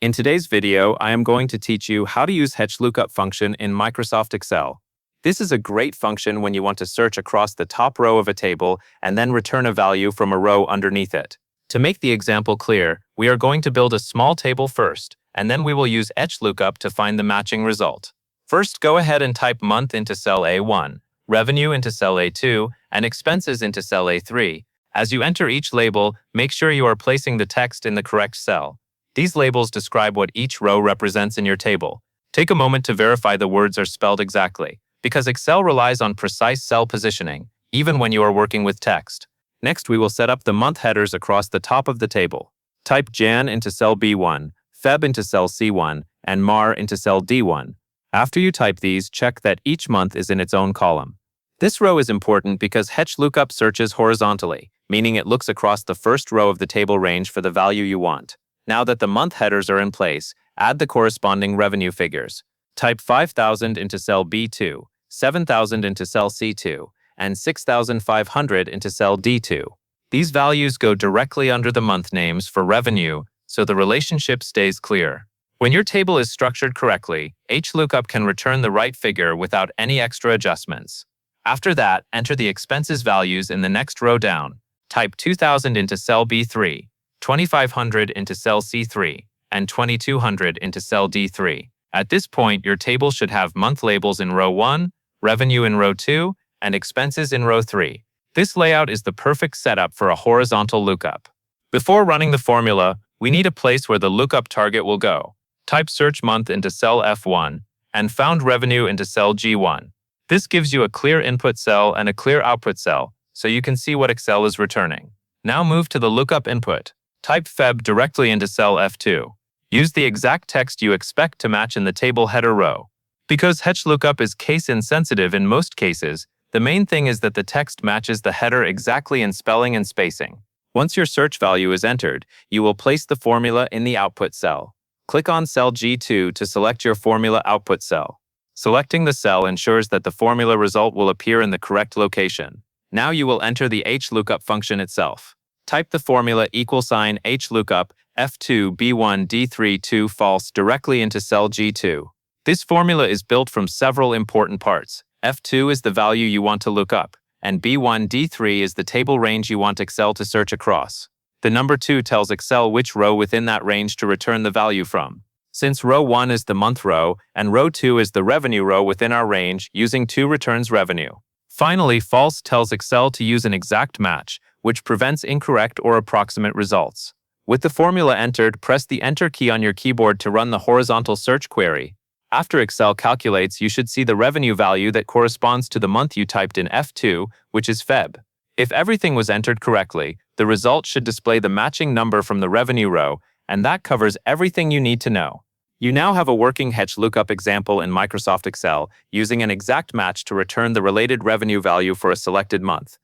In today's video, I am going to teach you how to use Hlookup function in Microsoft Excel. This is a great function when you want to search across the top row of a table and then return a value from a row underneath it. To make the example clear, we are going to build a small table first, and then we will use Hlookup to find the matching result. First, go ahead and type month into cell A1, revenue into cell A2, and expenses into cell A3. As you enter each label, make sure you are placing the text in the correct cell. These labels describe what each row represents in your table. Take a moment to verify the words are spelled exactly, because Excel relies on precise cell positioning, even when you are working with text. Next, we will set up the month headers across the top of the table. Type Jan into cell B1, Feb into cell C1, and Mar into cell D1. After you type these, check that each month is in its own column. This row is important because Hlookup searches horizontally, meaning it looks across the first row of the table range for the value you want. Now that the month headers are in place, add the corresponding revenue figures. Type 5,000 into cell B2, 7,000 into cell C2, and 6,500 into cell D2. These values go directly under the month names for revenue, so the relationship stays clear. When your table is structured correctly, Hlookup can return the right figure without any extra adjustments. After that, enter the expenses values in the next row down. Type 2,000 into cell B3, 2,500 into cell C3, and 2,200 into cell D3. At this point, your table should have month labels in row 1, revenue in row 2, and expenses in row 3. This layout is the perfect setup for a horizontal lookup. Before running the formula, we need a place where the lookup target will go. Type search month into cell F1 and found revenue into cell G1. This gives you a clear input cell and a clear output cell, so you can see what Excel is returning. Now move to the lookup input. Type Feb directly into cell F2. Use the exact text you expect to match in the table header row. Because Hlookup is case-insensitive in most cases, the main thing is that the text matches the header exactly in spelling and spacing. Once your search value is entered, you will place the formula in the output cell. Click on cell G2 to select your formula output cell. Selecting the cell ensures that the formula result will appear in the correct location. Now you will enter the Hlookup function itself. Type the formula =Hlookup F2 B1 D3 2 false directly into cell G2. This formula is built from several important parts. F2 is the value you want to look up, and B1 D3 is the table range you want Excel to search across. The number 2 tells Excel which row within that range to return the value from. Since row 1 is the month row, and row 2 is the revenue row within our range, using 2 returns revenue. Finally, false tells Excel to use an exact match, which prevents incorrect or approximate results. With the formula entered, press the Enter key on your keyboard to run the horizontal search query. After Excel calculates, you should see the revenue value that corresponds to the month you typed in F2, which is Feb. If everything was entered correctly, the result should display the matching number from the revenue row, and that covers everything you need to know. You now have a working Hlookup example in Microsoft Excel using an exact match to return the related revenue value for a selected month.